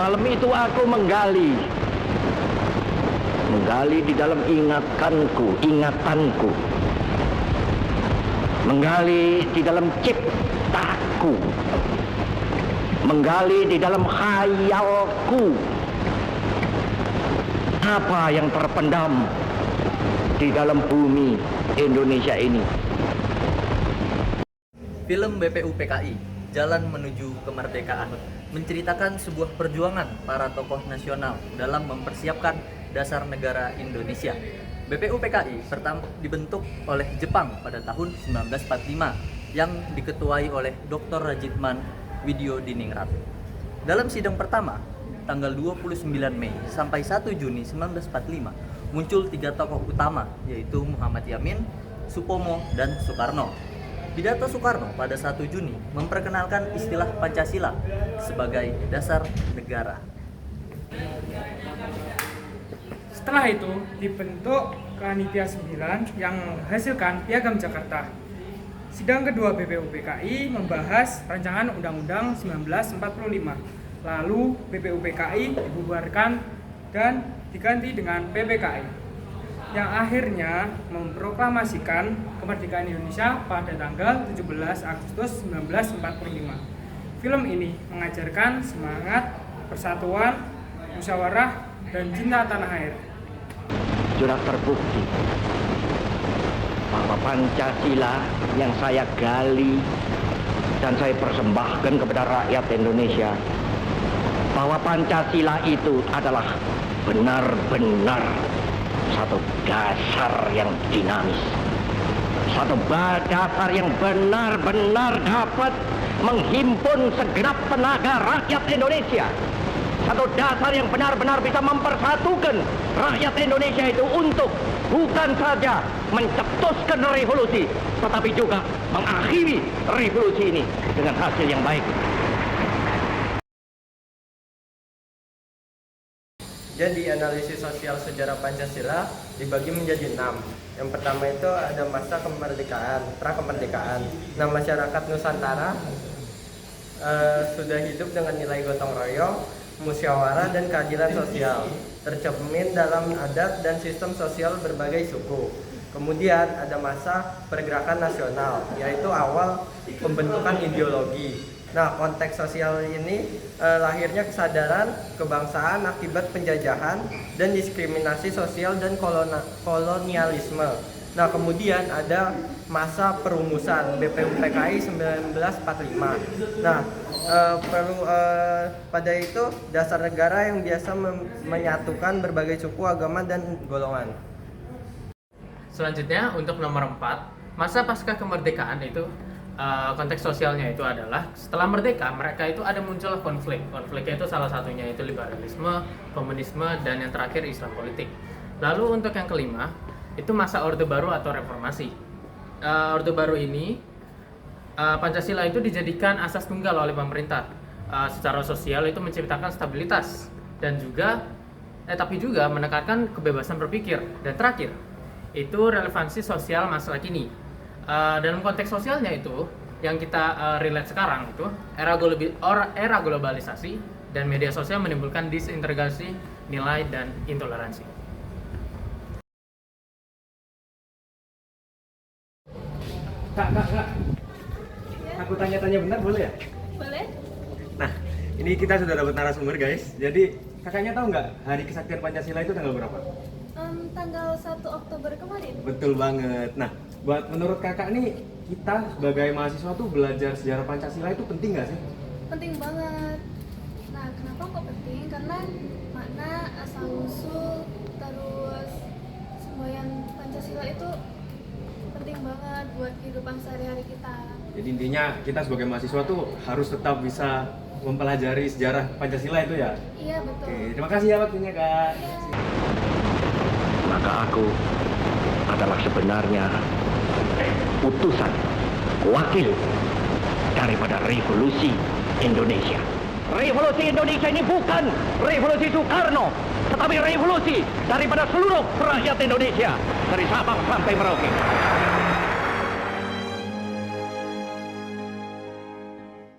Malam itu aku menggali di dalam ingatanku, menggali di dalam ciptaku, menggali di dalam khayalku. Apa yang terpendam di dalam bumi Indonesia ini? Film BPUPKI, Jalan Menuju Kemerdekaan, menceritakan sebuah perjuangan para tokoh nasional dalam mempersiapkan dasar negara Indonesia. BPUPKI pertama dibentuk oleh Jepang pada tahun 1945 yang diketuai oleh Dr. Rajitman Widyodiningrat. Dalam sidang pertama, tanggal 29 Mei sampai 1 Juni 1945, muncul 3 tokoh utama, yaitu Muhammad Yamin, Supomo, dan Soekarno. Pidato Soekarno pada 1 Juni memperkenalkan istilah Pancasila sebagai dasar negara. Setelah itu dibentuk Panitia 9 yang menghasilkan Piagam Jakarta. Sidang kedua BPUPKI membahas Rancangan Undang-Undang 1945. Lalu BPUPKI dibubarkan dan diganti dengan PPKI, yang akhirnya memproklamasikan kemerdekaan Indonesia pada tanggal 17 Agustus 1945. Film ini mengajarkan semangat persatuan, musyawarah, dan cinta tanah air. Sudah terbukti bahwa Pancasila yang saya gali dan saya persembahkan kepada rakyat Indonesia, bahwa Pancasila itu adalah benar-benar satu dasar yang dinamis, satu dasar yang benar-benar dapat menghimpun segenap tenaga rakyat Indonesia, satu dasar yang benar-benar bisa mempersatukan rakyat Indonesia itu untuk bukan saja mencetuskan revolusi, tetapi juga mengakhiri revolusi ini dengan hasil yang baik. Jadi analisis sosial sejarah Pancasila dibagi menjadi 6. Yang pertama itu ada masa kemerdekaan, pra-kemerdekaan. Nah, masyarakat Nusantara sudah hidup dengan nilai gotong royong, musyawarah, dan keadilan sosial, tercermin dalam adat dan sistem sosial berbagai suku. Kemudian ada masa pergerakan nasional, yaitu awal pembentukan ideologi. Nah, konteks sosial ini lahirnya kesadaran kebangsaan akibat penjajahan dan diskriminasi sosial dan kolonialisme. Nah, kemudian ada masa perumusan BPUPKI 1945. Nah, pada itu dasar negara yang biasa menyatukan berbagai suku, agama, dan golongan. Selanjutnya untuk nomor 4, masa pasca kemerdekaan itu konteks sosialnya itu adalah setelah merdeka mereka itu ada muncul konfliknya itu salah satunya itu liberalisme, komunisme, dan yang terakhir Islam politik. Lalu untuk yang kelima itu masa Orde Baru atau reformasi. Orde Baru ini Pancasila itu dijadikan asas tunggal oleh pemerintah. Secara sosial itu menciptakan stabilitas dan juga tapi juga menekankan kebebasan berpikir. Dan terakhir itu relevansi sosial masa kini. Dalam konteks sosialnya itu yang kita relate sekarang itu era globalisasi dan media sosial menimbulkan disintegrasi nilai dan intoleransi. Kak. Aku tanya-tanya benar boleh ya? Boleh. Nah, ini kita sudah dapat narasumber guys. Jadi kakaknya tahu nggak hari kesaktian Pancasila itu tanggal berapa? Tanggal 1 Oktober kemarin. Betul banget. Nah, menurut kakak nih, kita sebagai mahasiswa tuh belajar sejarah Pancasila itu penting nggak sih? Penting banget. Nah, kenapa kok penting? Karena makna, asal-usul, terus semboyan Pancasila itu penting banget buat kehidupan sehari-hari kita. Jadi intinya kita sebagai mahasiswa tuh harus tetap bisa mempelajari sejarah Pancasila itu ya? Iya, betul. Oke, terima kasih ya waktunya Kak. Iya. Maka aku adalah sebenarnya utusan, wakil daripada revolusi Indonesia. Revolusi Indonesia ini bukan revolusi Soekarno, tetapi revolusi daripada seluruh rakyat Indonesia dari Sabang sampai Merauke.